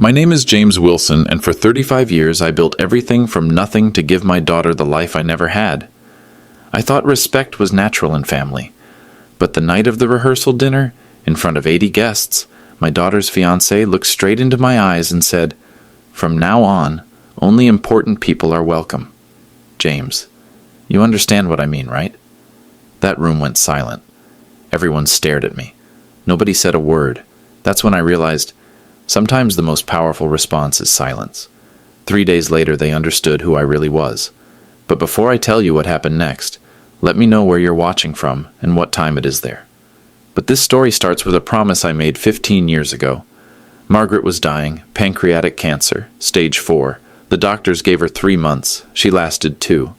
My name is James Wilson, and for 35 years I built everything from nothing to give my daughter the life I never had. I thought respect was natural in family. But the night of the rehearsal dinner, in front of 80 guests, my daughter's fiancé looked straight into my eyes and said, "From now on, only important people are welcome." James, you understand what I mean, right? That room went silent. Everyone stared at me. Nobody said a word. That's when I realized sometimes the most powerful response is silence. 3 days later, they understood who I really was. But before I tell you what happened next, let me know where you're watching from and what time it is there. But this story starts with a promise I made 15 years ago. Margaret was dying, pancreatic cancer, stage 4. The doctors gave her 3 months. She lasted 2.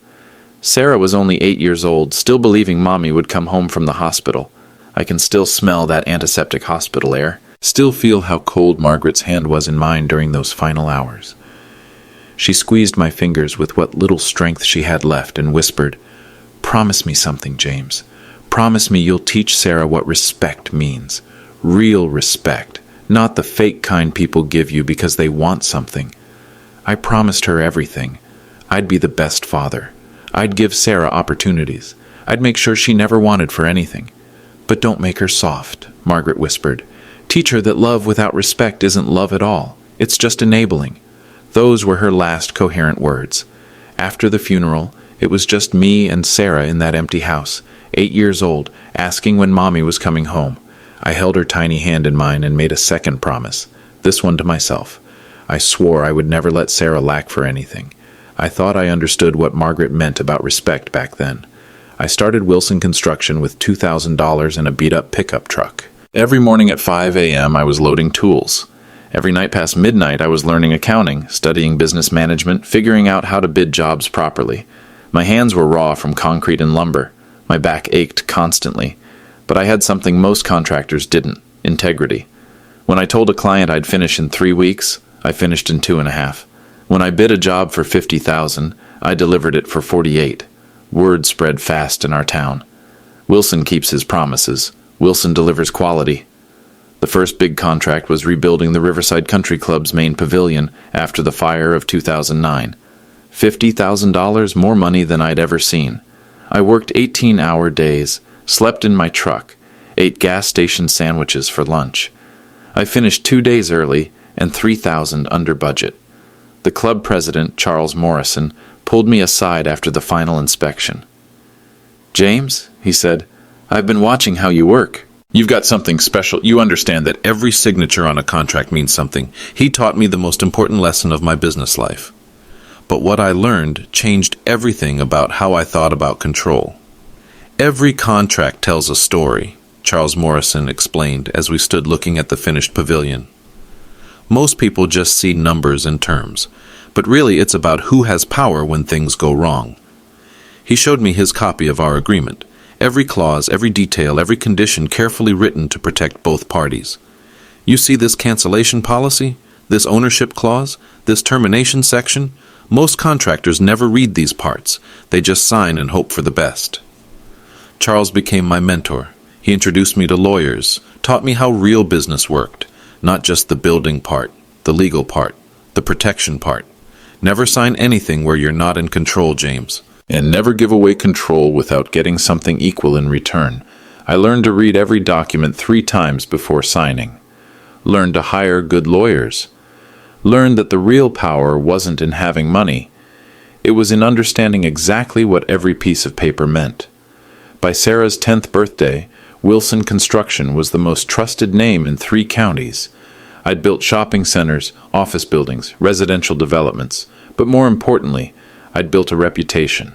Sarah was only 8 years old, still believing Mommy would come home from the hospital. I can still smell that antiseptic hospital air. Still feel how cold Margaret's hand was in mine during those final hours. She squeezed my fingers with what little strength she had left and whispered, "Promise me something, James. Promise me you'll teach Sarah what respect means. Real respect, not the fake kind people give you because they want something." I promised her everything. I'd be the best father. I'd give Sarah opportunities. I'd make sure she never wanted for anything. "But don't make her soft," Margaret whispered. "Teach her that love without respect isn't love at all. It's just enabling." Those were her last coherent words. After the funeral, it was just me and Sarah in that empty house, 8 years old, asking when Mommy was coming home. I held her tiny hand in mine and made a second promise, this one to myself. I swore I would never let Sarah lack for anything. I thought I understood what Margaret meant about respect back then. I started Wilson Construction with $2,000 and a beat-up pickup truck. Every morning at 5 a.m. I was loading tools. Every night past midnight I was learning accounting, studying business management, figuring out how to bid jobs properly. My hands were raw from concrete and lumber. My back ached constantly. But I had something most contractors didn't: integrity. When I told a client I'd finish in 3 weeks, I finished in 2.5. When I bid a job for $50,000, I delivered it for 48. Word spread fast in our town. Wilson keeps his promises. Wilson delivers quality. The first big contract was rebuilding the Riverside Country Club's main pavilion after the fire of 2009. $50,000, more money than I'd ever seen. I worked 18-hour days, slept in my truck, ate gas station sandwiches for lunch. I finished 2 days early and $3,000 under budget. The club president, Charles Morrison, pulled me aside after the final inspection. "James," he said, "I've been watching how you work. You've got something special. You understand that every signature on a contract means something." He taught me the most important lesson of my business life. But what I learned changed everything about how I thought about control. "Every contract tells a story," Charles Morrison explained as we stood looking at the finished pavilion. "Most people just see numbers and terms, but really it's about who has power when things go wrong." He showed me his copy of our agreement. Every clause, every detail, every condition carefully written to protect both parties. "You see this cancellation policy, this ownership clause, this termination section? Most contractors never read these parts. They just sign and hope for the best." Charles became my mentor. He introduced me to lawyers, taught me how real business worked, not just the building part, the legal part, the protection part. Never sign anything where you're not in control, James. And never give away control without getting something equal in return. I learned to read every document 3 times before signing. Learned to hire good lawyers. Learned that the real power wasn't in having money. It was in understanding exactly what every piece of paper meant. By Sarah's 10th birthday, Wilson Construction was the most trusted name in 3 counties. I'd built shopping centers, office buildings, residential developments, but more importantly, I'd built a reputation.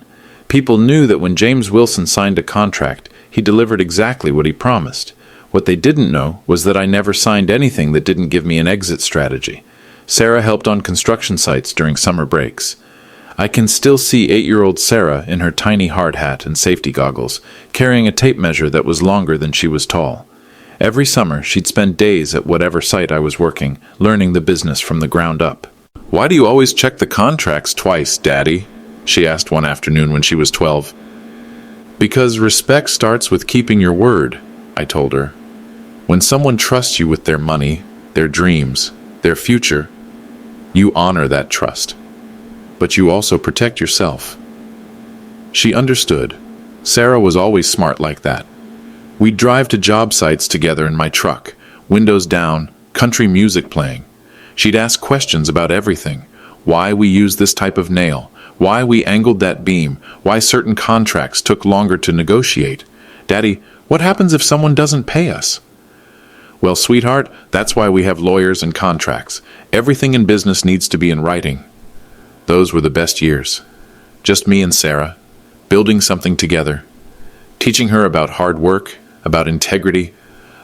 People knew that when James Wilson signed a contract, he delivered exactly what he promised. What they didn't know was that I never signed anything that didn't give me an exit strategy. Sarah helped on construction sites during summer breaks. I can still see 8-year-old Sarah in her tiny hard hat and safety goggles, carrying a tape measure that was longer than she was tall. Every summer, she'd spend days at whatever site I was working, learning the business from the ground up. "Why do you always check the contracts twice, Daddy?" she asked one afternoon when she was 12. "Because respect starts with keeping your word," I told her. "When someone trusts you with their money, their dreams, their future, You honor that trust. But you also protect yourself. She understood. Sarah was always smart like that. We'd drive to job sites together in my truck, windows down, country music playing. She'd ask questions about everything. Why we used this type of nail, why we angled that beam, why certain contracts took longer to negotiate. Daddy, what happens if someone doesn't pay us? Well, sweetheart, that's why we have lawyers and contracts. Everything in business needs to be in writing. Those were the best years. Just me and Sarah, building something together, teaching her about hard work, about integrity,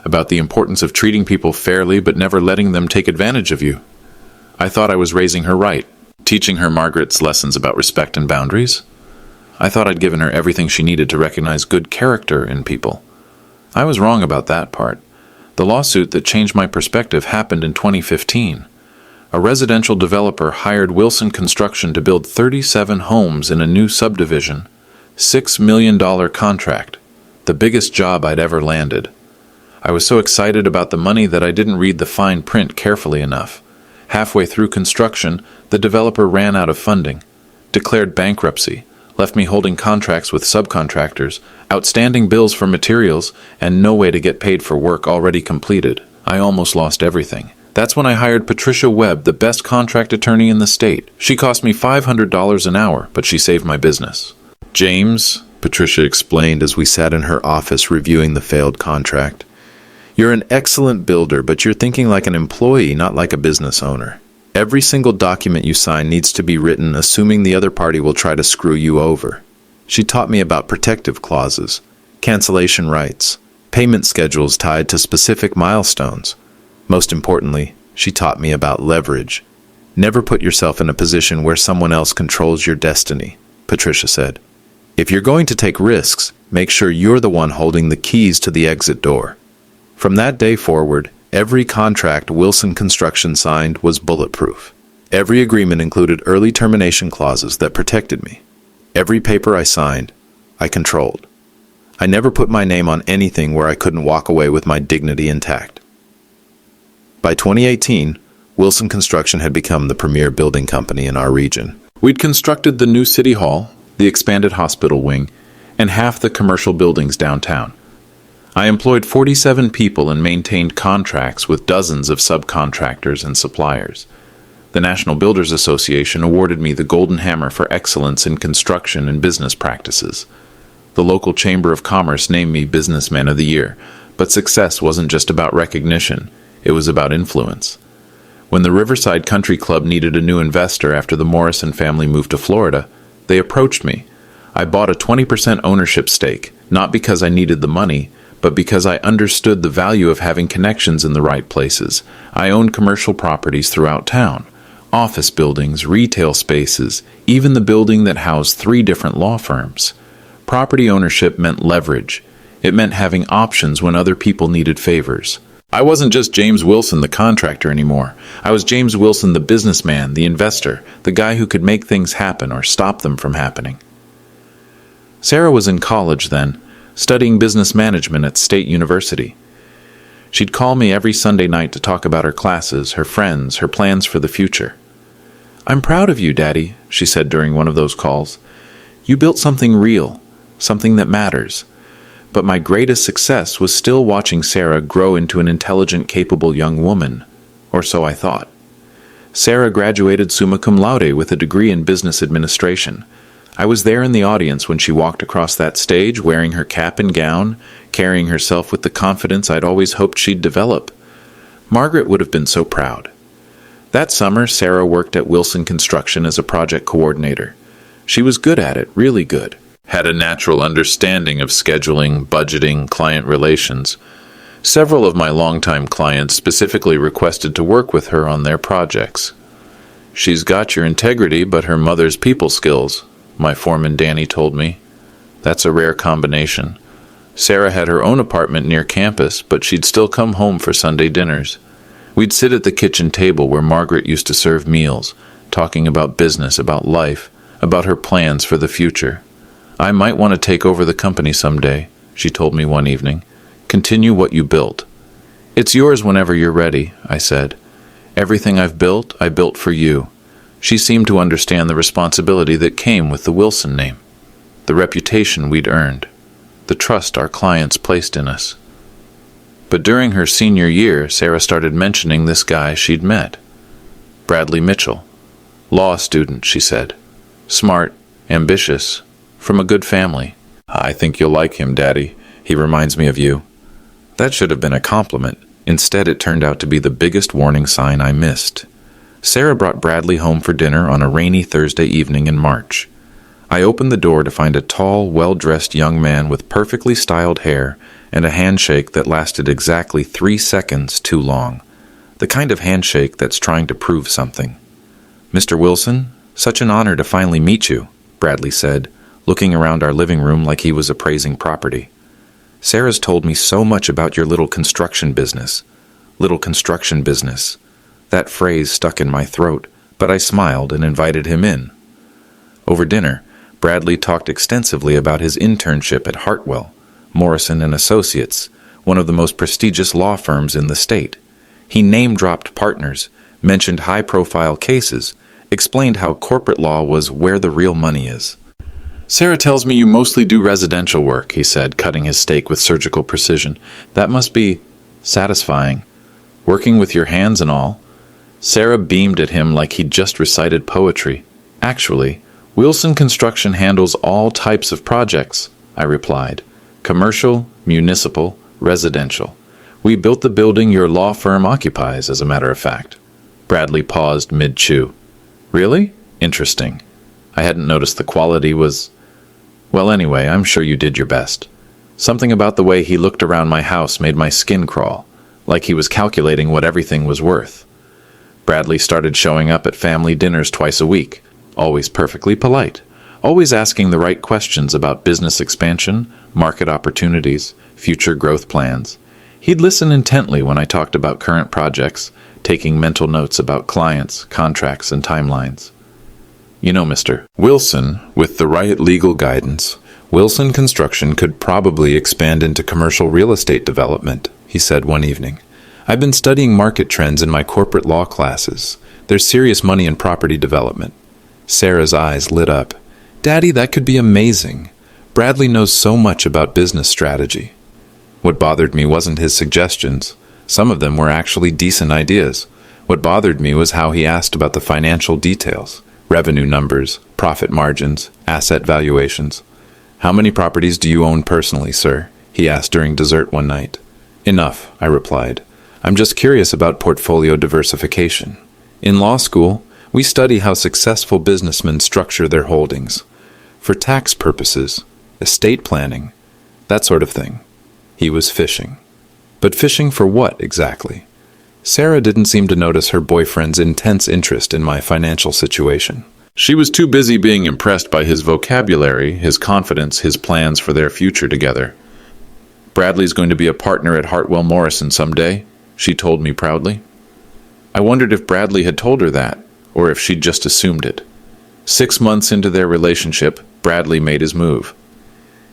about the importance of treating people fairly but never letting them take advantage of you. I thought I was raising her right, teaching her Margaret's lessons about respect and boundaries. I thought I'd given her everything she needed to recognize good character in people. I was wrong about that part. The lawsuit that changed my perspective happened in 2015. A residential developer hired Wilson Construction to build 37 homes in a new subdivision. $6 million contract. The biggest job I'd ever landed. I was so excited about the money that I didn't read the fine print carefully enough. Halfway through construction, the developer ran out of funding, declared bankruptcy, left me holding contracts with subcontractors, outstanding bills for materials, and no way to get paid for work already completed. I almost lost everything. That's when I hired Patricia Webb, the best contract attorney in the state. She cost me $500 an hour, but she saved my business. James, Patricia explained as we sat in her office reviewing the failed contract, you're an excellent builder, but you're thinking like an employee, not like a business owner. Every single document you sign needs to be written assuming the other party will try to screw you over. She taught me about protective clauses, cancellation rights, payment schedules tied to specific milestones. Most importantly, she taught me about leverage. Never put yourself in a position where someone else controls your destiny, Patricia said. If you're going to take risks, make sure you're the one holding the keys to the exit door. From that day forward, every contract Wilson Construction signed was bulletproof. Every agreement included early termination clauses that protected me. Every paper I signed, I controlled. I never put my name on anything where I couldn't walk away with my dignity intact. By 2018, Wilson Construction had become the premier building company in our region. We'd constructed the new city hall, the expanded hospital wing, and half the commercial buildings downtown. I employed 47 people and maintained contracts with dozens of subcontractors and suppliers. The National Builders Association awarded me the Golden Hammer for excellence in construction and business practices. The local Chamber of Commerce named me Businessman of the Year, but success wasn't just about recognition, it was about influence. When the Riverside Country Club needed a new investor after the Morrison family moved to Florida, they approached me. I bought a 20% ownership stake, not because I needed the money, but because I understood the value of having connections in the right places. I owned commercial properties throughout town, office buildings, retail spaces, even the building that housed 3 different law firms. Property ownership meant leverage. It meant having options when other people needed favors. I wasn't just James Wilson, the contractor, anymore. I was James Wilson, the businessman, the investor, the guy who could make things happen or stop them from happening. Sarah was in college then, studying business management at State University. She'd call me every Sunday night to talk about her classes, her friends, her plans for the future. "I'm proud of you, Daddy," she said during one of those calls. "You built something real, something that matters." But my greatest success was still watching Sarah grow into an intelligent, capable young woman, or so I thought. Sarah graduated summa cum laude with a degree in business administration. I was there in the audience when she walked across that stage wearing her cap and gown, carrying herself with the confidence I'd always hoped she'd develop. Margaret would have been so proud. That summer, Sarah worked at Wilson Construction as a project coordinator. She was good at it, really good. Had a natural understanding of scheduling, budgeting, client relations. Several of my longtime clients specifically requested to work with her on their projects. "She's got your integrity, but her mother's people skills," my foreman Danny told me. That's a rare combination. Sarah had her own apartment near campus, but she'd still come home for Sunday dinners. We'd sit at the kitchen table where Margaret used to serve meals, talking about business, about life, about her plans for the future. "I might want to take over the company someday," she told me one evening. "Continue what you built." "It's yours whenever you're ready," I said. Everything I built for you." She seemed to understand the responsibility that came with the Wilson name, the reputation we'd earned, the trust our clients placed in us. But during her senior year, Sarah started mentioning this guy she'd met. Bradley Mitchell. Law student, she said. Smart, ambitious, from a good family. "I think you'll like him, Daddy. He reminds me of you." That should have been a compliment. Instead, it turned out to be the biggest warning sign I missed. Sarah brought Bradley home for dinner on a rainy Thursday evening in March. I opened the door to find a tall, well-dressed young man with perfectly styled hair and a handshake that lasted exactly 3 seconds too long. The kind of handshake that's trying to prove something. "Mr. Wilson, such an honor to finally meet you," Bradley said, looking around our living room like he was appraising property. "Sarah's told me so much about your little construction business." Little construction business. That phrase stuck in my throat, but I smiled and invited him in. Over dinner, Bradley talked extensively about his internship at Hartwell, Morrison and Associates, one of the most prestigious law firms in the state. He name-dropped partners, mentioned high-profile cases, explained how corporate law was where the real money is. "Sarah tells me you mostly do residential work," he said, cutting his steak with surgical precision. "That must be satisfying. Working with your hands and all." Sarah beamed at him like he'd just recited poetry. "Actually, Wilson Construction handles all types of projects," I replied. "Commercial, municipal, residential. We built the building your law firm occupies, as a matter of fact." Bradley paused mid-chew. "Really? Interesting. I hadn't noticed the quality was... Well, anyway, I'm sure you did your best." Something about the way he looked around my house made my skin crawl, like he was calculating what everything was worth. Bradley started showing up at family dinners twice a week, always perfectly polite, always asking the right questions about business expansion, market opportunities, future growth plans. He'd listen intently when I talked about current projects, taking mental notes about clients, contracts, and timelines. "You know, Mr. Wilson, with the right legal guidance, Wilson Construction could probably expand into commercial real estate development," he said one evening. "I've been studying market trends in my corporate law classes. There's serious money in property development." Sarah's eyes lit up. "Daddy, that could be amazing. Bradley knows so much about business strategy." What bothered me wasn't his suggestions. Some of them were actually decent ideas. What bothered me was how he asked about the financial details, revenue numbers, profit margins, asset valuations. "How many properties do you own personally, sir?" he asked during dessert one night. "Enough," I replied. "I'm just curious about portfolio diversification. In law school, we study how successful businessmen structure their holdings. For tax purposes, estate planning, that sort of thing." He was fishing. But fishing for what, exactly? Sarah didn't seem to notice her boyfriend's intense interest in my financial situation. She was too busy being impressed by his vocabulary, his confidence, his plans for their future together. "Bradley's going to be a partner at Hartwell Morrison someday," she told me proudly. I wondered if Bradley had told her that, or if she'd just assumed it. 6 months into their relationship, Bradley made his move.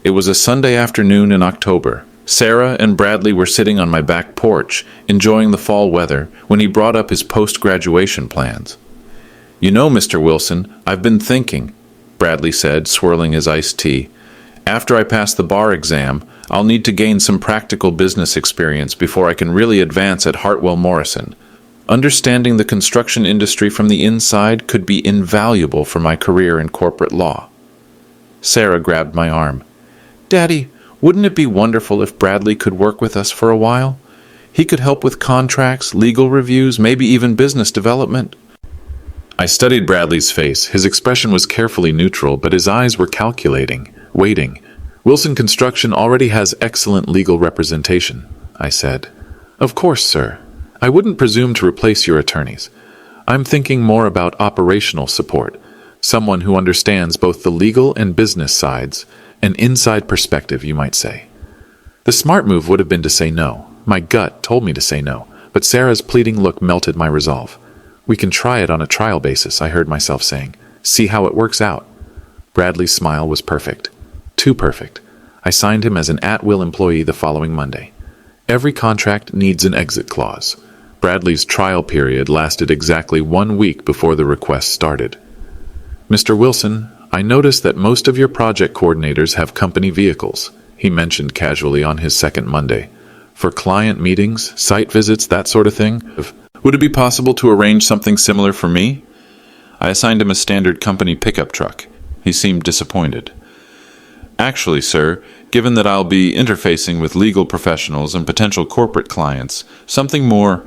It was a Sunday afternoon in October. Sarah and Bradley were sitting on my back porch, enjoying the fall weather, when he brought up his post-graduation plans. "You know, Mr. Wilson, I've been thinking," Bradley said, swirling his iced tea. "After I pass the bar exam, I'll need to gain some practical business experience before I can really advance at Hartwell Morrison. Understanding the construction industry from the inside could be invaluable for my career in corporate law." Sarah grabbed my arm. "Daddy, wouldn't it be wonderful if Bradley could work with us for a while? He could help with contracts, legal reviews, maybe even business development." I studied Bradley's face. His expression was carefully neutral, but his eyes were calculating, waiting. "Wilson Construction already has excellent legal representation," I said. "Of course, sir. I wouldn't presume to replace your attorneys. I'm thinking more about operational support, someone who understands both the legal and business sides, an inside perspective, you might say." The smart move would have been to say no. My gut told me to say no, but Sarah's pleading look melted my resolve. "We can try it on a trial basis," I heard myself saying. "See how it works out." Bradley's smile was perfect. Too perfect. I signed him as an at-will employee the following Monday. Every contract needs an exit clause. Bradley's trial period lasted exactly 1 week before the request started. "Mr. Wilson, I noticed that most of your project coordinators have company vehicles," he mentioned casually on his second Monday. "For client meetings, site visits, that sort of thing. Would it be possible to arrange something similar for me?" I assigned him a standard company pickup truck. He seemed disappointed. "Actually, sir, given that I'll be interfacing with legal professionals and potential corporate clients, something more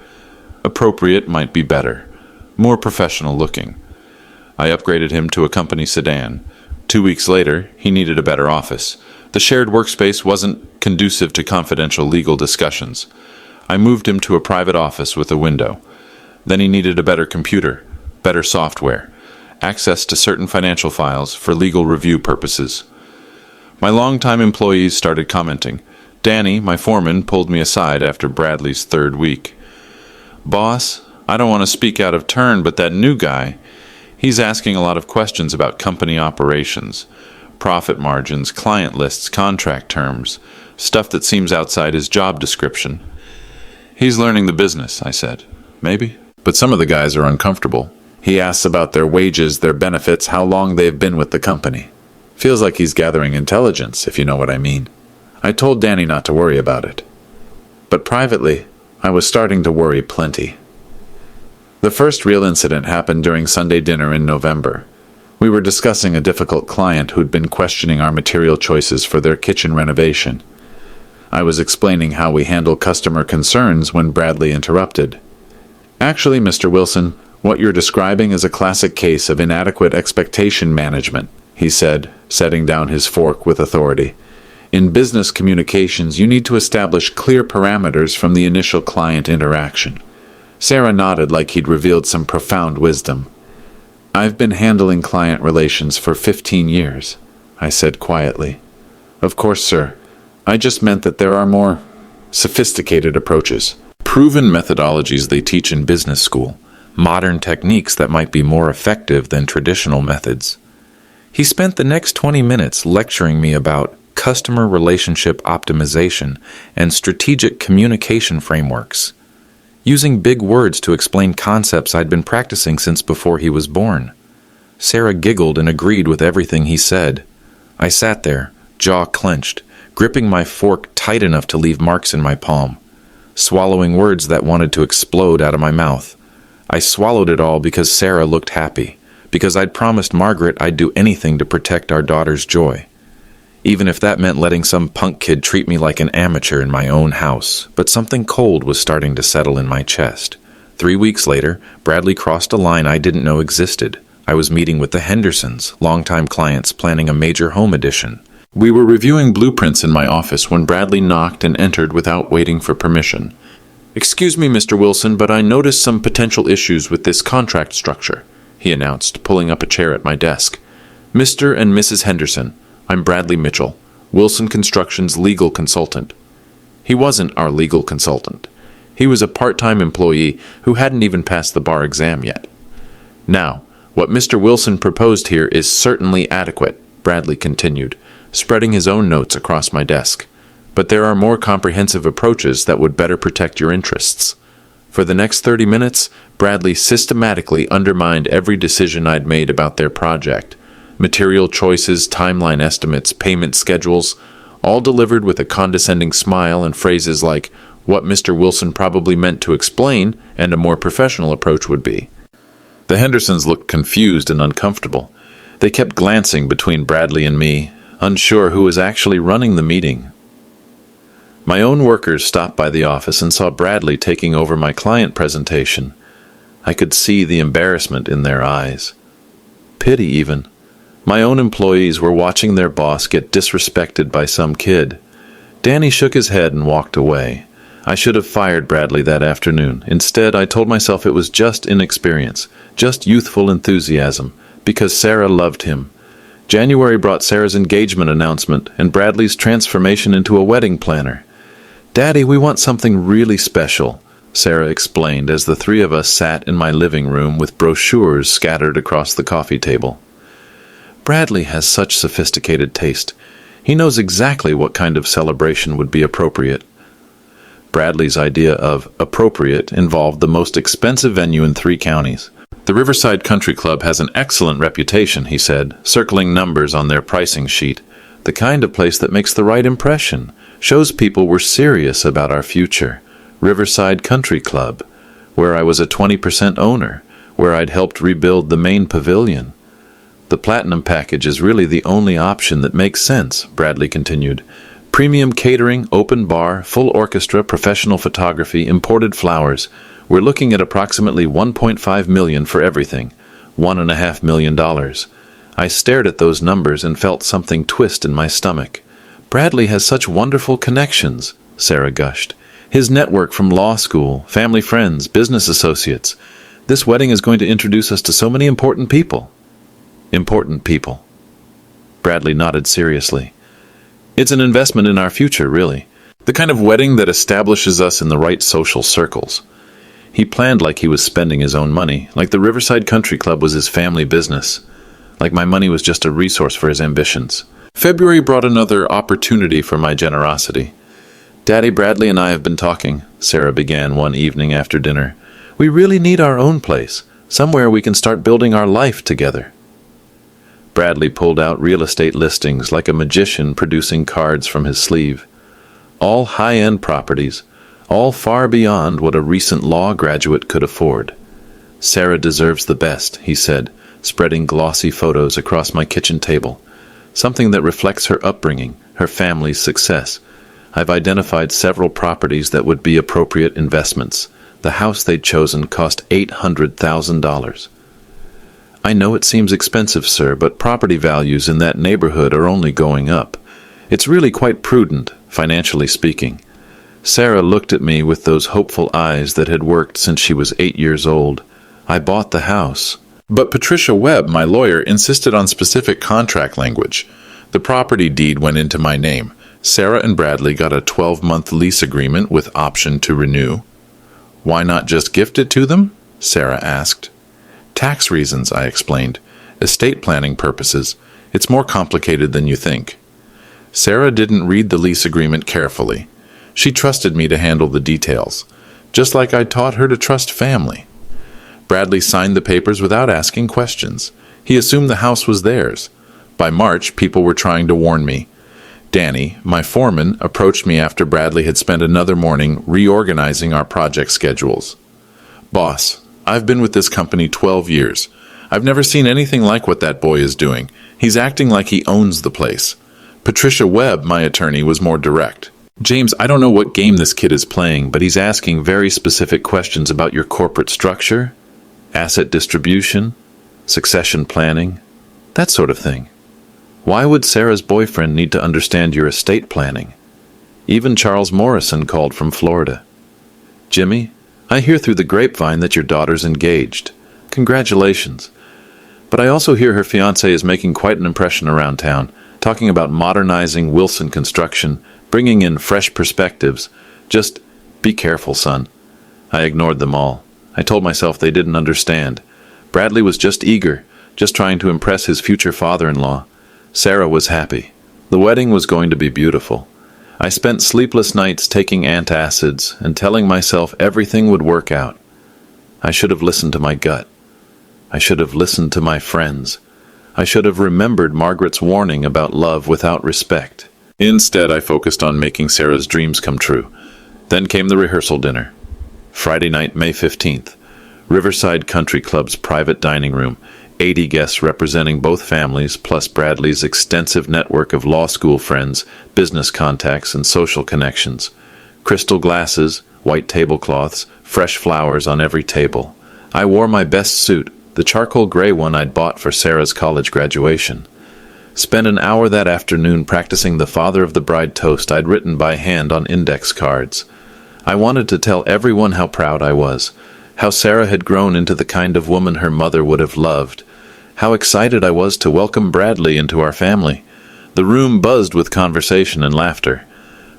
appropriate might be better. More professional looking." I upgraded him to a company sedan. 2 weeks later, he needed a better office. The shared workspace wasn't conducive to confidential legal discussions. I moved him to a private office with a window. Then he needed a better computer, better software, access to certain financial files for legal review purposes. My longtime employees started commenting. Danny, my foreman, pulled me aside after Bradley's third week. "Boss, I don't want to speak out of turn, but that new guy, he's asking a lot of questions about company operations, profit margins, client lists, contract terms, stuff that seems outside his job description." "He's learning the business," I said. "Maybe. But some of the guys are uncomfortable. He asks about their wages, their benefits, how long they've been with the company. Feels like he's gathering intelligence, if you know what I mean." I told Danny not to worry about it. But privately, I was starting to worry plenty. The first real incident happened during Sunday dinner in November. We were discussing a difficult client who'd been questioning our material choices for their kitchen renovation. I was explaining how we handle customer concerns when Bradley interrupted. "Actually, Mr. Wilson, what you're describing is a classic case of inadequate expectation management," he said, setting down his fork with authority. "In business communications, you need to establish clear parameters from the initial client interaction." Sarah nodded like he'd revealed some profound wisdom. "I've been handling client relations for 15 years, I said quietly. "Of course, sir. I just meant that there are more sophisticated approaches. Proven methodologies they teach in business school. Modern techniques that might be more effective than traditional methods." He spent the next 20 minutes lecturing me about customer relationship optimization and strategic communication frameworks, using big words to explain concepts I'd been practicing since before he was born. Sarah giggled and agreed with everything he said. I sat there, jaw clenched, gripping my fork tight enough to leave marks in my palm, swallowing words that wanted to explode out of my mouth. I swallowed it all because Sarah looked happy, because I'd promised Margaret I'd do anything to protect our daughter's joy, even if that meant letting some punk kid treat me like an amateur in my own house. But something cold was starting to settle in my chest. 3 weeks later, Bradley crossed a line I didn't know existed. I was meeting with the Hendersons, longtime clients planning a major home addition. We were reviewing blueprints in my office when Bradley knocked and entered without waiting for permission. "Excuse me, Mr. Wilson, but I noticed some potential issues with this contract structure," he announced, pulling up a chair at my desk. "Mr. and Mrs. Henderson, I'm Bradley Mitchell, Wilson Construction's legal consultant." He wasn't our legal consultant. He was a part-time employee who hadn't even passed the bar exam yet. "Now, what Mr. Wilson proposed here is certainly adequate," Bradley continued, spreading his own notes across my desk. "But there are more comprehensive approaches that would better protect your interests." For the next 30 minutes, Bradley systematically undermined every decision I'd made about their project. Material choices, timeline estimates, payment schedules, all delivered with a condescending smile and phrases like what Mr. Wilson probably meant to explain and a more professional approach would be. The Hendersons looked confused and uncomfortable. They kept glancing between Bradley and me, unsure who was actually running the meeting. My own workers stopped by the office and saw Bradley taking over my client presentation. I could see the embarrassment in their eyes. Pity, even. My own employees were watching their boss get disrespected by some kid. Danny shook his head and walked away. I should have fired Bradley that afternoon. Instead, I told myself it was just inexperience, just youthful enthusiasm, because Sarah loved him. January brought Sarah's engagement announcement and Bradley's transformation into a wedding planner. "Daddy, we want something really special," Sarah explained as the three of us sat in my living room with brochures scattered across the coffee table. "Bradley has such sophisticated taste. He knows exactly what kind of celebration would be appropriate." Bradley's idea of appropriate involved the most expensive venue in 3 counties. The Riverside Country Club has an excellent reputation, he said, circling numbers on their pricing sheet. The kind of place that makes the right impression, shows people we're serious about our future. Riverside Country Club, where I was a 20% owner, where I'd helped rebuild the main pavilion. The Platinum package is really the only option that makes sense, Bradley continued. Premium catering, open bar, full orchestra, professional photography, imported flowers. We're looking at approximately $1.5 million for everything. $1.5 million. I stared at those numbers and felt something twist in my stomach. Bradley has such wonderful connections, Sarah gushed. His network from law school, family friends, business associates. This wedding is going to introduce us to so many important people. Important people. Bradley nodded seriously. It's an investment in our future, really. The kind of wedding that establishes us in the right social circles. He planned like he was spending his own money, like the Riverside Country Club was his family business, like my money was just a resource for his ambitions. February brought another opportunity for my generosity. Daddy, Bradley and I have been talking, Sarah began one evening after dinner. We really need our own place, somewhere we can start building our life together. Bradley pulled out real estate listings like a magician producing cards from his sleeve. All high-end properties, all far beyond what a recent law graduate could afford. Sarah deserves the best, he said, spreading glossy photos across my kitchen table. Something that reflects her upbringing, her family's success. I've identified several properties that would be appropriate investments. The house they'd chosen cost $800,000. I know it seems expensive, sir, but property values in that neighborhood are only going up. It's really quite prudent, financially speaking. Sarah looked at me with those hopeful eyes that had worked since she was 8 years old. I bought the house. But Patricia Webb, my lawyer, insisted on specific contract language. The property deed went into my name. Sarah and Bradley got a 12-month lease agreement with option to renew. Why not just gift it to them? Sarah asked. Tax reasons, I explained. Estate planning purposes. It's more complicated than you think. Sarah didn't read the lease agreement carefully. She trusted me to handle the details, just like I taught her to trust family. Bradley signed the papers without asking questions. He assumed the house was theirs. By March, people were trying to warn me. Danny, my foreman, approached me after Bradley had spent another morning reorganizing our project schedules. Boss, I've been with this company 12 years. I've never seen anything like what that boy is doing. He's acting like he owns the place. Patricia Webb, my attorney, was more direct. James, I don't know what game this kid is playing, but he's asking very specific questions about your corporate structure, asset distribution, succession planning, that sort of thing. Why would Sarah's boyfriend need to understand your estate planning? Even Charles Morrison called from Florida. Jimmy, I hear through the grapevine that your daughter's engaged. Congratulations. But I also hear her fiancé is making quite an impression around town, talking about modernizing Wilson construction, bringing in fresh perspectives. Just be careful, son. I ignored them all. I told myself they didn't understand. Bradley was just eager, just trying to impress his future father-in-law. Sarah was happy. The wedding was going to be beautiful. I spent sleepless nights taking antacids and telling myself everything would work out. I should have listened to my gut. I should have listened to my friends. I should have remembered Margaret's warning about love without respect. Instead, I focused on making Sarah's dreams come true. Then came the rehearsal dinner. Friday night, May 15th. Riverside Country Club's private dining room. 80 guests representing both families, plus Bradley's extensive network of law school friends, business contacts, and social connections. Crystal glasses, white tablecloths, fresh flowers on every table. I wore my best suit, the charcoal gray one I'd bought for Sarah's college graduation. Spent an hour that afternoon practicing the father of the bride toast I'd written by hand on index cards. I wanted to tell everyone how proud I was, how Sarah had grown into the kind of woman her mother would have loved, how excited I was to welcome Bradley into our family. The room buzzed with conversation and laughter.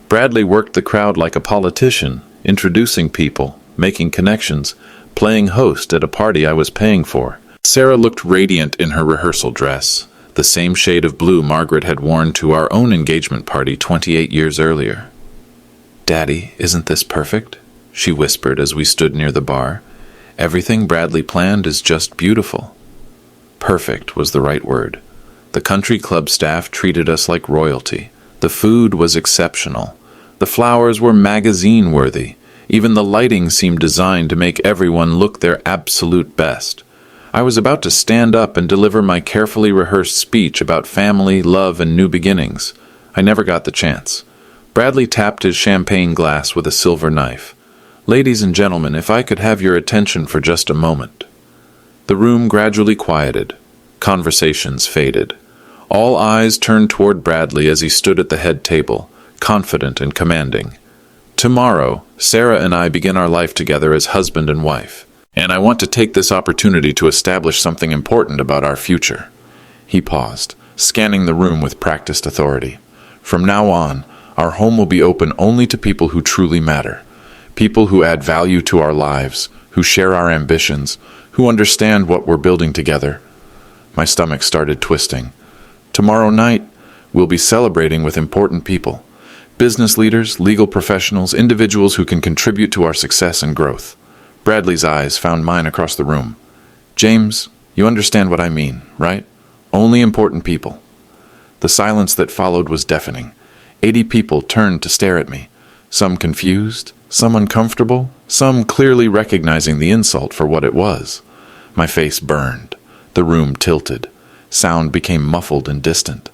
Bradley worked the crowd like a politician, introducing people, making connections, playing host at a party I was paying for. Sarah looked radiant in her rehearsal dress, the same shade of blue Margaret had worn to our own engagement party 28 years earlier. "Daddy, isn't this perfect?" she whispered as we stood near the bar. "Everything Bradley planned is just beautiful." Perfect was the right word. The country club staff treated us like royalty. The food was exceptional. The flowers were magazine-worthy. Even the lighting seemed designed to make everyone look their absolute best. I was about to stand up and deliver my carefully rehearsed speech about family, love, and new beginnings. I never got the chance. Bradley tapped his champagne glass with a silver knife. "Ladies and gentlemen, if I could have your attention for just a moment." The room gradually quieted. Conversations faded. All eyes turned toward Bradley as he stood at the head table, confident and commanding. "Tomorrow, Sarah and I begin our life together as husband and wife, and I want to take this opportunity to establish something important about our future." He paused, scanning the room with practiced authority. "From now on, our home will be open only to people who truly matter, people who add value to our lives, who share our ambitions, who understand what we're building together." My stomach started twisting. "Tomorrow night, we'll be celebrating with important people. Business leaders, legal professionals, individuals who can contribute to our success and growth." Bradley's eyes found mine across the room. "James, you understand what I mean, right? Only important people." The silence that followed was deafening. 80 people turned to stare at me, some confused, some uncomfortable, some clearly recognizing the insult for what it was. My face burned. The room tilted. Sound became muffled and distant.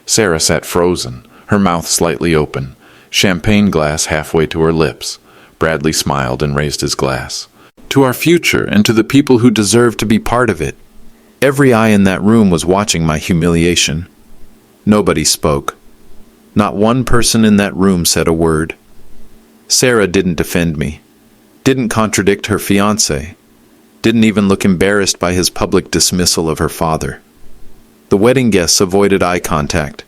Sarah sat frozen, her mouth slightly open, champagne glass halfway to her lips. Bradley smiled and raised his glass. "To our future and to the people who deserve to be part of it." Every eye in that room was watching my humiliation. Nobody spoke. Not one person in that room said a word. Sarah didn't defend me, didn't contradict her fiancé, didn't even look embarrassed by his public dismissal of her father. The wedding guests avoided eye contact.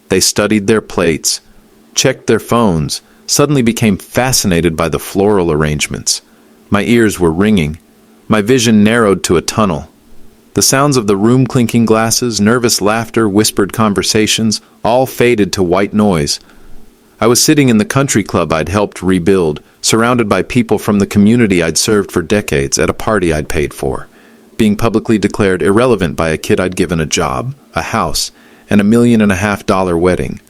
They studied their plates, checked their phones, suddenly became fascinated by the floral arrangements. My ears were ringing. My vision narrowed to a tunnel. The sounds of the room clinking glasses, nervous laughter, whispered conversations, all faded to white noise. I was sitting in the country club I'd helped rebuild, surrounded by people from the community I'd served for decades at a party I'd paid for, being publicly declared irrelevant by a kid I'd given a job, a house, and $1.5 million wedding.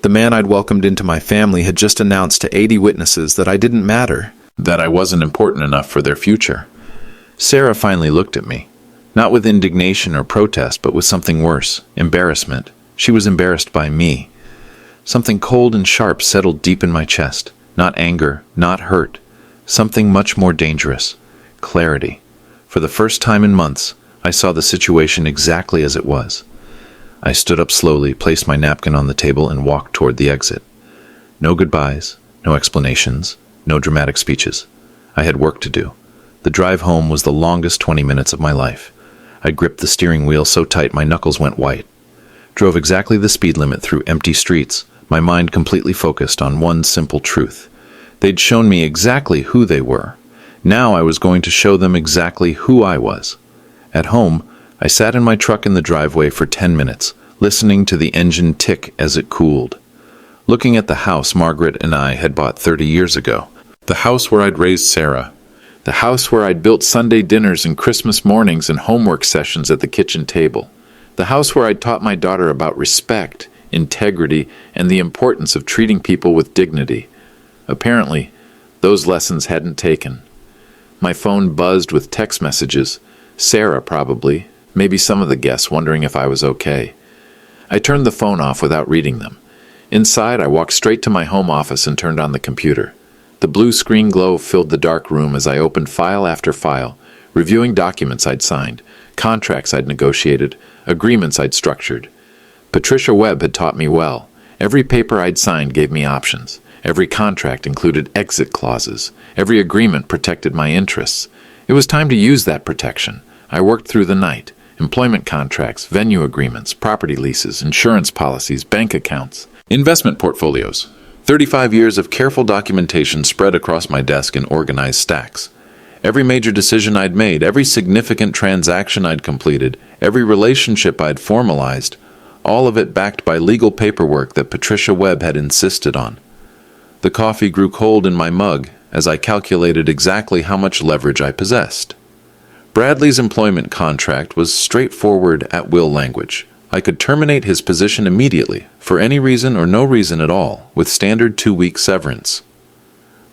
The man I'd welcomed into my family had just announced to 80 witnesses that I didn't matter, that I wasn't important enough for their future. Sarah finally looked at me, not with indignation or protest, but with something worse, embarrassment. She was embarrassed by me. Something cold and sharp settled deep in my chest. Not anger, not hurt. Something much more dangerous. Clarity. For the first time in months, I saw the situation exactly as it was. I stood up slowly, placed my napkin on the table, and walked toward the exit. No goodbyes, no explanations, no dramatic speeches. I had work to do. The drive home was the longest 20 minutes of my life. I gripped the steering wheel so tight my knuckles went white. Drove exactly the speed limit through empty streets, my mind completely focused on one simple truth. They'd shown me exactly who they were. Now I was going to show them exactly who I was. At home, I sat in my truck in the driveway for 10 minutes, listening to the engine tick as it cooled. Looking at the house Margaret and I had bought 30 years ago. The house where I'd raised Sarah. The house where I'd built Sunday dinners and Christmas mornings and homework sessions at the kitchen table. The house where I'd taught my daughter about respect, integrity, and the importance of treating people with dignity. Apparently, those lessons hadn't taken. My phone buzzed with text messages. Sarah, probably. Maybe some of the guests wondering if I was okay. I turned the phone off without reading them. Inside, I walked straight to my home office and turned on the computer. The blue screen glow filled the dark room as I opened file after file, reviewing documents I'd signed, contracts I'd negotiated, agreements I'd structured. Patricia Webb had taught me well. Every paper I'd signed gave me options. Every contract included exit clauses. Every agreement protected my interests. It was time to use that protection. I worked through the night. Employment contracts, venue agreements, property leases, insurance policies, bank accounts, investment portfolios. 35 years of careful documentation spread across my desk in organized stacks. Every major decision I'd made, every significant transaction I'd completed, every relationship I'd formalized, all of it backed by legal paperwork that Patricia Webb had insisted on. The coffee grew cold in my mug as I calculated exactly how much leverage I possessed. Bradley's employment contract was straightforward at-will language. I could terminate his position immediately, for any reason or no reason at all, with standard 2-week severance.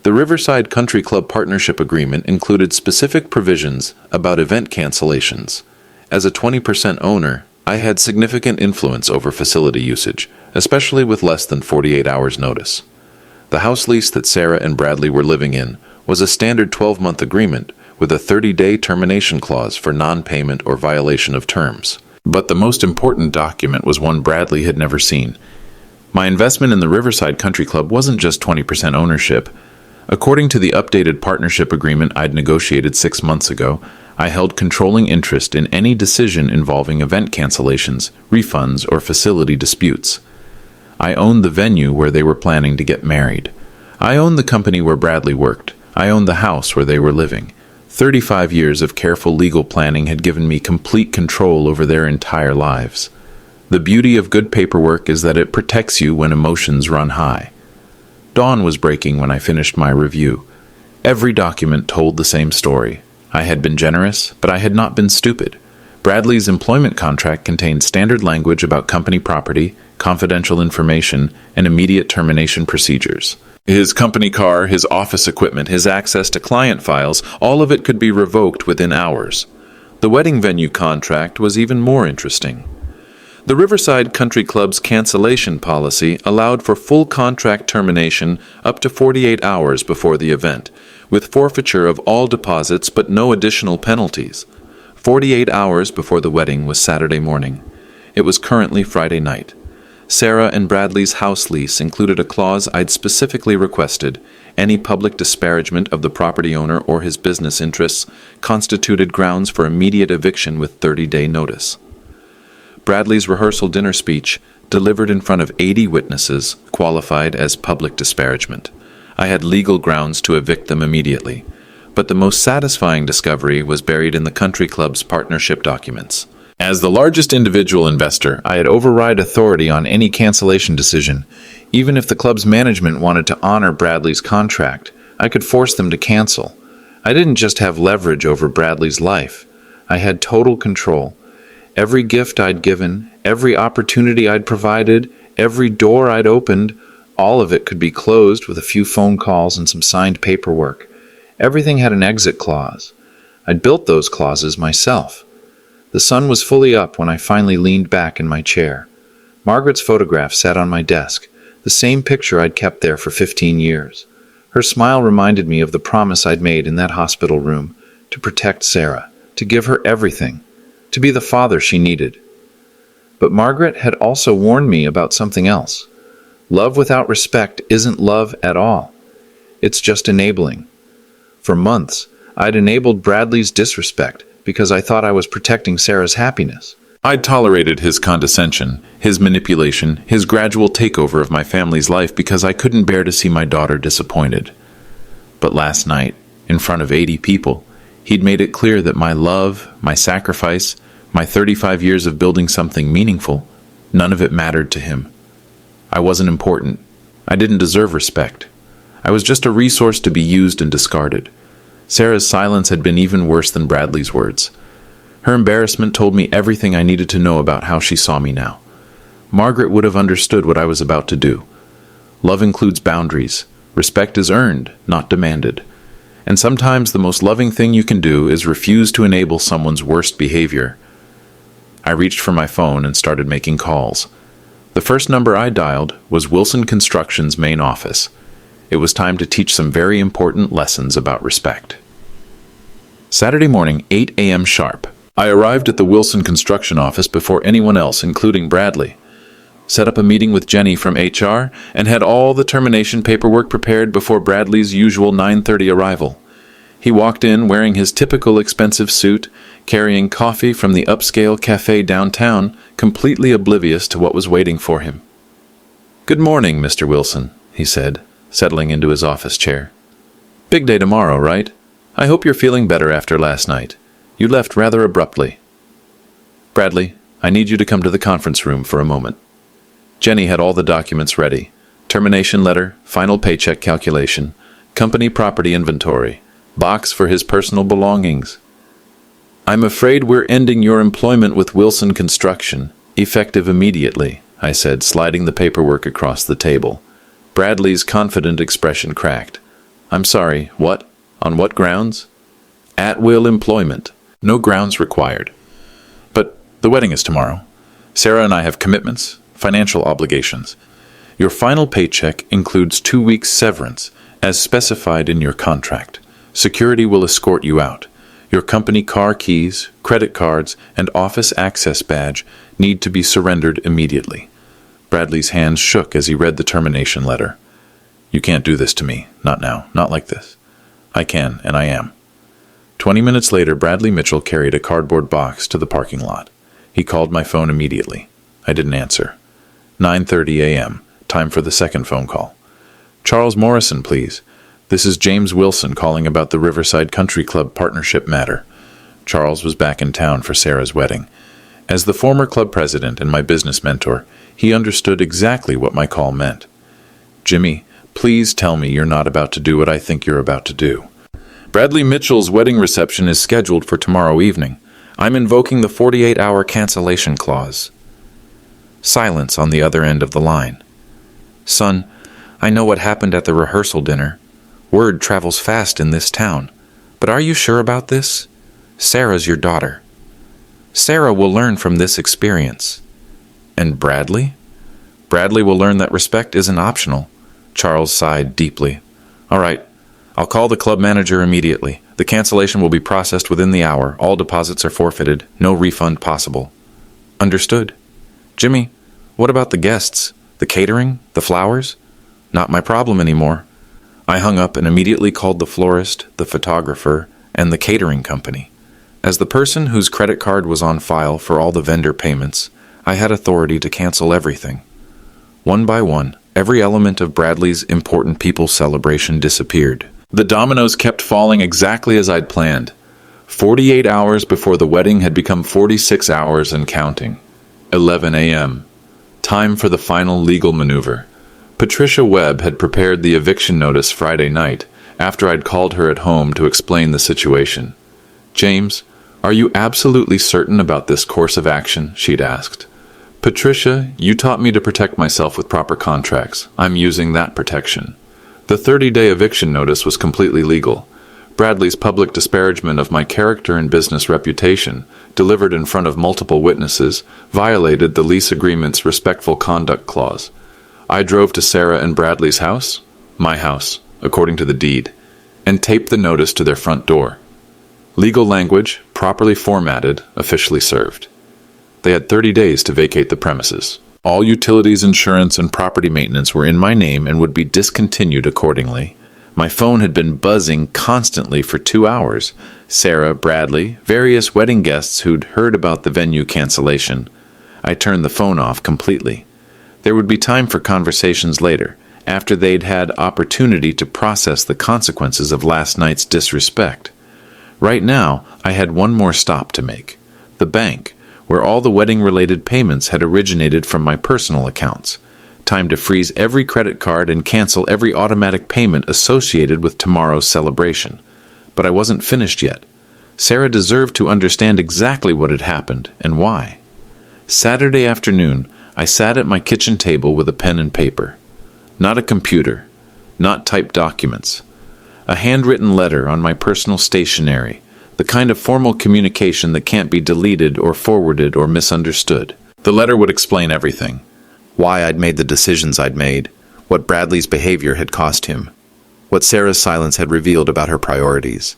The Riverside Country Club partnership agreement included specific provisions about event cancellations. As a 20% owner, I had significant influence over facility usage, especially with less than 48 hours notice. The house lease that Sarah and Bradley were living in was a standard 12-month agreement with a 30-day termination clause for non-payment or violation of terms. But the most important document was one Bradley had never seen. My investment in the Riverside Country Club wasn't just 20% ownership. According to the updated partnership agreement I'd negotiated 6 months ago, I held controlling interest in any decision involving event cancellations, refunds, or facility disputes. I owned the venue where they were planning to get married. I owned the company where Bradley worked. I owned the house where they were living. 35 years of careful legal planning had given me complete control over their entire lives. The beauty of good paperwork is that it protects you when emotions run high. Dawn was breaking when I finished my review. Every document told the same story. I had been generous, but I had not been stupid. Bradley's employment contract contained standard language about company property, confidential information, and immediate termination procedures. His company car, his office equipment, his access to client files, all of it could be revoked within hours. The wedding venue contract was even more interesting. The Riverside Country Club's cancellation policy allowed for full contract termination up to 48 hours before the event, with forfeiture of all deposits but no additional penalties. 48 hours before the wedding was Saturday morning. It was currently Friday night. Sarah and Bradley's house lease included a clause I'd specifically requested. Any public disparagement of the property owner or his business interests constituted grounds for immediate eviction with 30-day notice. Bradley's rehearsal dinner speech, delivered in front of 80 witnesses, qualified as public disparagement. I had legal grounds to evict them immediately. But the most satisfying discovery was buried in the country club's partnership documents. As the largest individual investor, I had override authority on any cancellation decision. Even if the club's management wanted to honor Bradley's contract, I could force them to cancel. I didn't just have leverage over Bradley's life. I had total control. Every gift I'd given, every opportunity I'd provided, every door I'd opened, all of it could be closed with a few phone calls and some signed paperwork. Everything had an exit clause. I'd built those clauses myself. The sun was fully up when I finally leaned back in my chair. Margaret's photograph sat on my desk, the same picture I'd kept there for 15 years. Her smile reminded me of the promise I'd made in that hospital room, to protect Sarah, to give her everything, to be the father she needed. But Margaret had also warned me about something else. Love without respect isn't love at all. It's just enabling. For months, I'd enabled Bradley's disrespect because I thought I was protecting Sarah's happiness. I'd tolerated his condescension, his manipulation, his gradual takeover of my family's life because I couldn't bear to see my daughter disappointed. But last night, in front of 80 people, he'd made it clear that my love, my sacrifice, my 35 years of building something meaningful, none of it mattered to him. I wasn't important. I didn't deserve respect. I was just a resource to be used and discarded. Sarah's silence had been even worse than Bradley's words. Her embarrassment told me everything I needed to know about how she saw me now. Margaret would have understood what I was about to do. Love includes boundaries. Respect is earned, not demanded. And sometimes the most loving thing you can do is refuse to enable someone's worst behavior. I reached for my phone and started making calls. The first number I dialed was Wilson Construction's main office. It was time to teach some very important lessons about respect. Saturday morning, 8 a.m. sharp. I arrived at the Wilson Construction office before anyone else, including Bradley. Set up a meeting with Jenny from HR and had all the termination paperwork prepared before Bradley's usual 9:30 arrival. He walked in wearing his typical expensive suit, carrying coffee from the upscale cafe downtown, completely oblivious to what was waiting for him. "Good morning, Mr. Wilson," he said, settling into his office chair. "Big day tomorrow, right? I hope you're feeling better after last night. You left rather abruptly." "Bradley, I need you to come to the conference room for a moment." Jenny had all the documents ready. termination letter, final paycheck calculation, company property inventory, box for his personal belongings. I'm afraid we're ending your employment with Wilson Construction, effective immediately, I said, sliding the paperwork across the table. Bradley's confident expression cracked. I'm sorry, what? On what grounds? At-will employment. No grounds required. But the wedding is tomorrow. Sarah and I have commitments, financial obligations. Your final paycheck includes 2 weeks severance, as specified in your contract. Security will escort you out. Your company car keys, credit cards, and office access badge need to be surrendered immediately. Bradley's hands shook as he read the termination letter. You can't do this to me. Not now. Not like this. I can, and I am. 20 minutes later, Bradley Mitchell carried a cardboard box to the parking lot. He called my phone immediately. I didn't answer. 9:30 a.m. Time for the second phone call. Charles Morrison, please. This is James Wilson calling about the Riverside Country Club partnership matter. Charles was back in town for Sarah's wedding. As the former club president and my business mentor, he understood exactly what my call meant. Jimmy, please tell me you're not about to do what I think you're about to do. Bradley Mitchell's wedding reception is scheduled for tomorrow evening. I'm invoking the 48-hour cancellation clause. Silence on the other end of the line. Son, I know what happened at the rehearsal dinner. Word travels fast in this town. But are you sure about this? Sarah's your daughter. Sarah will learn from this experience. And Bradley? Bradley will learn that respect isn't optional. Charles sighed deeply. All right. I'll call the club manager immediately. The cancellation will be processed within the hour. All deposits are forfeited. No refund possible. Understood. Jimmy, what about the guests? The catering? The flowers? Not my problem anymore. I hung up and immediately called the florist, the photographer, and the catering company. As the person whose credit card was on file for all the vendor payments, I had authority to cancel everything. One by one, every element of Bradley's important people celebration disappeared. The dominoes kept falling exactly as I'd planned. 48 hours before the wedding had become 46 hours and counting. 11 a.m. Time for the final legal maneuver. Patricia Webb had prepared the eviction notice Friday night, after I'd called her at home to explain the situation. James, are you absolutely certain about this course of action? She'd asked. Patricia, you taught me to protect myself with proper contracts. I'm using that protection. The 30-day eviction notice was completely legal. Bradley's public disparagement of my character and business reputation, delivered in front of multiple witnesses, violated the lease agreement's respectful conduct clause. I drove to Sarah and Bradley's house, my house, according to the deed, and taped the notice to their front door. Legal language, properly formatted, officially served. They had 30 days to vacate the premises. All utilities, insurance, and property maintenance were in my name and would be discontinued accordingly. My phone had been buzzing constantly for 2 hours. Sarah, Bradley, various wedding guests who'd heard about the venue cancellation. I turned the phone off completely. There would be time for conversations later, after they'd had opportunity to process the consequences of last night's disrespect. Right now, I had one more stop to make. The bank, where all the wedding-related payments had originated from my personal accounts. Time to freeze every credit card and cancel every automatic payment associated with tomorrow's celebration. But I wasn't finished yet. Sarah deserved to understand exactly what had happened and why. Saturday afternoon, I sat at my kitchen table with a pen and paper. Not a computer, not typed documents. A handwritten letter on my personal stationery, the kind of formal communication that can't be deleted or forwarded or misunderstood. The letter would explain everything. Why I'd made the decisions I'd made, what Bradley's behavior had cost him, what Sarah's silence had revealed about her priorities.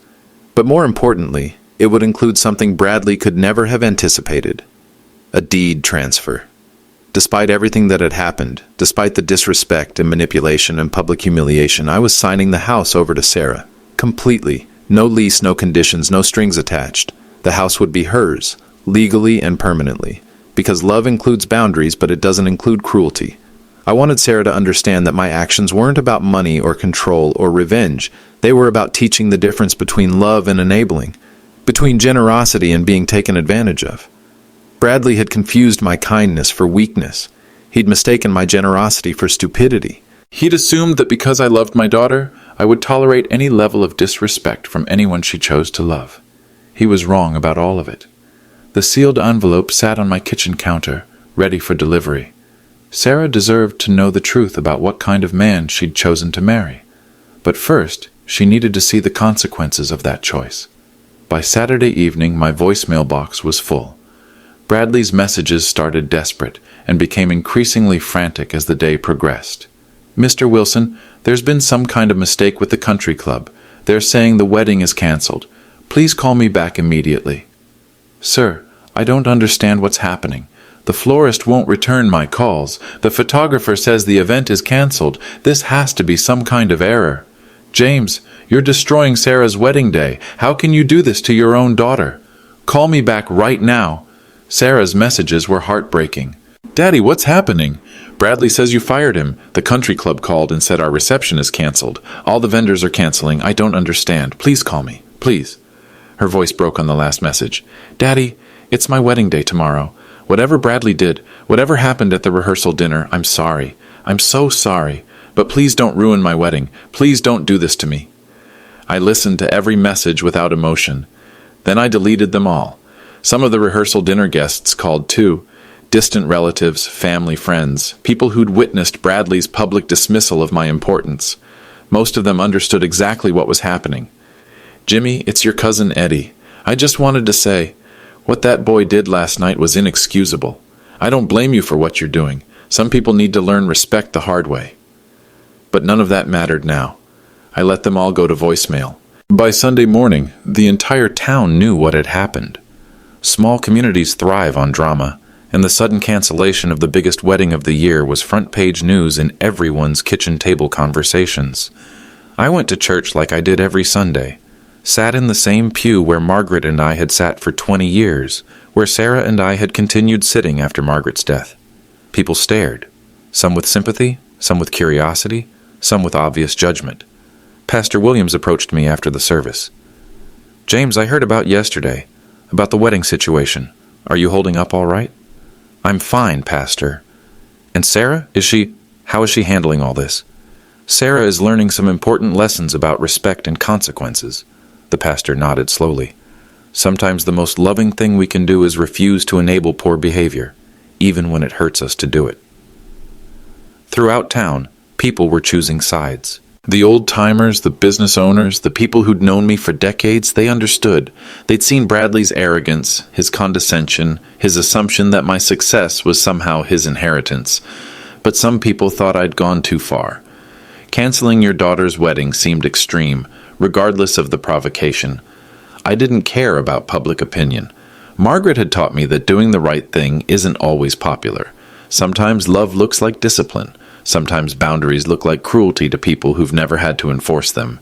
But more importantly, it would include something Bradley could never have anticipated: a deed transfer. Despite everything that had happened, despite the disrespect and manipulation and public humiliation, I was signing the house over to Sarah. Completely. No lease, no conditions, no strings attached. The house would be hers, legally and permanently. Because love includes boundaries, but it doesn't include cruelty. I wanted Sarah to understand that my actions weren't about money or control or revenge. They were about teaching the difference between love and enabling, between generosity and being taken advantage of. Bradley had confused my kindness for weakness. He'd mistaken my generosity for stupidity. He'd assumed that because I loved my daughter, I would tolerate any level of disrespect from anyone she chose to love. He was wrong about all of it. The sealed envelope sat on my kitchen counter, ready for delivery. Sarah deserved to know the truth about what kind of man she'd chosen to marry. But first, she needed to see the consequences of that choice. By Saturday evening, my voicemail box was full. Bradley's messages started desperate and became increasingly frantic as the day progressed. "Mr. Wilson, there's been some kind of mistake with the country club. They're saying the wedding is canceled. Please call me back immediately." "Sir, I don't understand what's happening. The florist won't return my calls. The photographer says the event is canceled. This has to be some kind of error. James, you're destroying Sarah's wedding day. How can you do this to your own daughter? Call me back right now." Sarah's messages were heartbreaking. "Daddy, what's happening? Bradley says you fired him. The country club called and said our reception is canceled. All the vendors are canceling. I don't understand. Please call me. Please." Her voice broke on the last message. "Daddy, it's my wedding day tomorrow. Whatever Bradley did, whatever happened at the rehearsal dinner, I'm sorry. I'm so sorry. But please don't ruin my wedding. Please don't do this to me." I listened to every message without emotion. Then I deleted them all. Some of the rehearsal dinner guests called too. Distant relatives, family, friends, people who'd witnessed Bradley's public dismissal of my importance. Most of them understood exactly what was happening. "Jimmy, it's your cousin Eddie. I just wanted to say, what that boy did last night was inexcusable. I don't blame you for what you're doing. Some people need to learn respect the hard way." But none of that mattered now. I let them all go to voicemail. By Sunday morning, the entire town knew what had happened. Small communities thrive on drama, and the sudden cancellation of the biggest wedding of the year was front-page news in everyone's kitchen table conversations. I went to church like I did every Sunday, sat in the same pew where Margaret and I had sat for 20 years, where Sarah and I had continued sitting after Margaret's death. People stared, some with sympathy, some with curiosity, some with obvious judgment. Pastor Williams approached me after the service. "James, I heard about yesterday, about the wedding situation. Are you holding up all right?" "I'm fine, Pastor." "And Sarah, how is she handling all this?" "Sarah is learning some important lessons about respect and consequences." The pastor nodded slowly. "Sometimes the most loving thing we can do is refuse to enable poor behavior, even when it hurts us to do it." Throughout town, people were choosing sides. The old-timers, the business owners, the people who'd known me for decades, they understood. They'd seen Bradley's arrogance, his condescension, his assumption that my success was somehow his inheritance. But some people thought I'd gone too far. Canceling your daughter's wedding seemed extreme, regardless of the provocation. I didn't care about public opinion. Margaret had taught me that doing the right thing isn't always popular. Sometimes love looks like discipline. Sometimes boundaries look like cruelty to people who've never had to enforce them.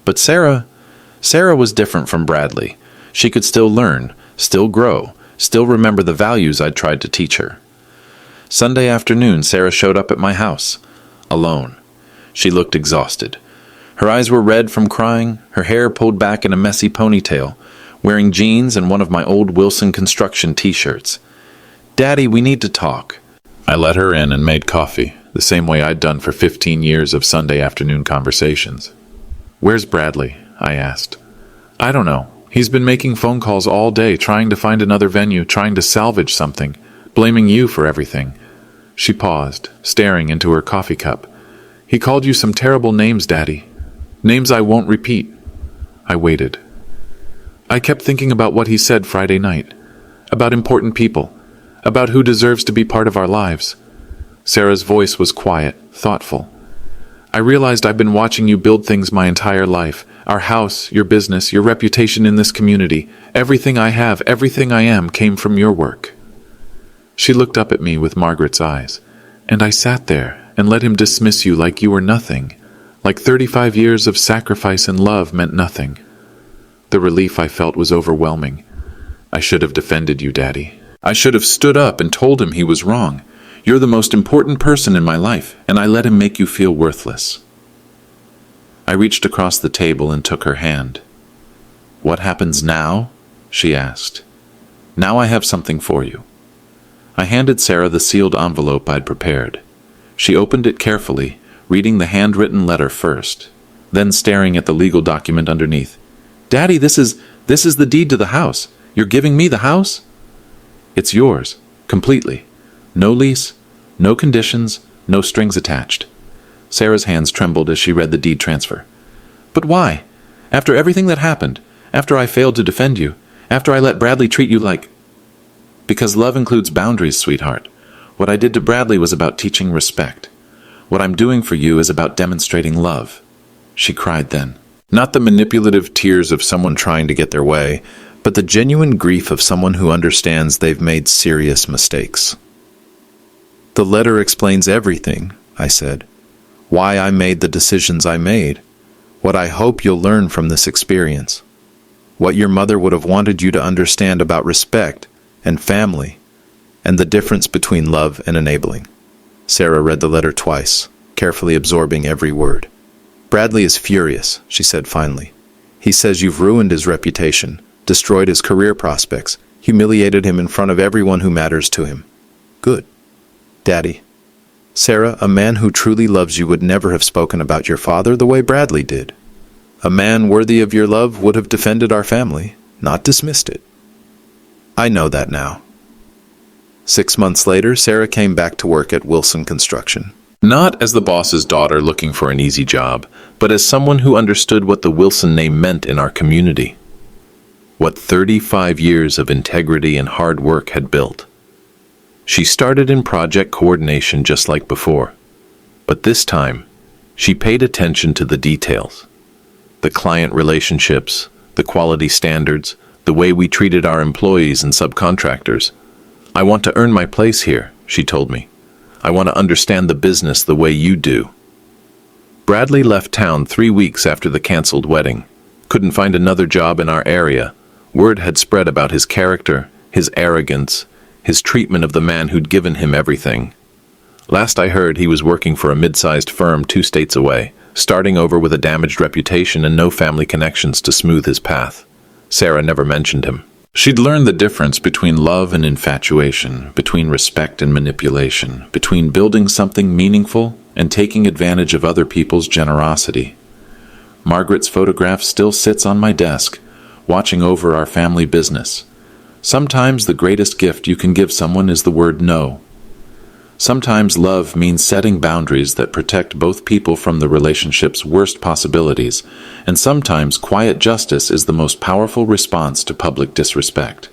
But Sarah was different from Bradley. She could still learn, still grow, still remember the values I'd tried to teach her. Sunday afternoon, Sarah showed up at my house, alone. She looked exhausted. Her eyes were red from crying, her hair pulled back in a messy ponytail, wearing jeans and one of my old Wilson construction t-shirts. "Daddy, we need to talk." I let her in and made coffee, the same way I'd done for 15 years of Sunday afternoon conversations. "Where's Bradley?" I asked. "I don't know. He's been making phone calls all day, trying to find another venue, trying to salvage something, blaming you for everything." She paused, staring into her coffee cup. "He called you some terrible names, Daddy. Names I won't repeat." I waited. I kept thinking about what he said Friday night, about important people, about who deserves to be part of our lives. Sarah's voice was quiet, thoughtful. "I realized I've been watching you build things my entire life. Our house, your business, your reputation in this community. Everything I have, everything I am came from your work." She looked up at me with Margaret's eyes. "And I sat there and let him dismiss you like you were nothing. Like 35 years of sacrifice and love meant nothing." The relief I felt was overwhelming. "I should have defended you, Daddy. I should have stood up and told him he was wrong. You're the most important person in my life, and I let him make you feel worthless." I reached across the table and took her hand. "What happens now?" she asked. "Now I have something for you." I handed Sarah the sealed envelope I'd prepared. She opened it carefully, reading the handwritten letter first, then staring at the legal document underneath. "Daddy, this is the deed to the house. You're giving me the house?" "It's yours, completely. No lease, no conditions, no strings attached." Sarah's hands trembled as she read the deed transfer. "But why? After everything that happened, after I failed to defend you, after I let Bradley treat you like—" "Because love includes boundaries, sweetheart. What I did to Bradley was about teaching respect. What I'm doing for you is about demonstrating love," she cried then. Not the manipulative tears of someone trying to get their way, but the genuine grief of someone who understands they've made serious mistakes. "The letter explains everything," I said. "Why I made the decisions I made. What I hope you'll learn from this experience. What your mother would have wanted you to understand about respect and family, and the difference between love and enabling." Sarah read the letter twice, carefully absorbing every word. "Bradley is furious," she said finally. "He says you've ruined his reputation, destroyed his career prospects, humiliated him in front of everyone who matters to him." "Good. Daddy. Sarah, a man who truly loves you would never have spoken about your father the way Bradley did. A man worthy of your love would have defended our family, not dismissed it. I know that now." 6 months later, Sarah came back to work at Wilson Construction. Not as the boss's daughter looking for an easy job, but as someone who understood what the Wilson name meant in our community. What 35 years of integrity and hard work had built. She started in project coordination just like before, but this time, she paid attention to the details. The client relationships, the quality standards, the way we treated our employees and subcontractors. "I want to earn my place here," she told me. "I want to understand the business the way you do." Bradley left town 3 weeks after the canceled wedding. Couldn't find another job in our area. Word had spread about his character, his arrogance, his treatment of the man who'd given him everything. Last I heard, he was working for a mid-sized firm 2 states away, starting over with a damaged reputation and no family connections to smooth his path. Sarah never mentioned him. She'd learned the difference between love and infatuation, between respect and manipulation, between building something meaningful and taking advantage of other people's generosity. Margaret's photograph still sits on my desk, watching over our family business. Sometimes the greatest gift you can give someone is the word no. Sometimes love means setting boundaries that protect both people from the relationship's worst possibilities, and sometimes quiet justice is the most powerful response to public disrespect.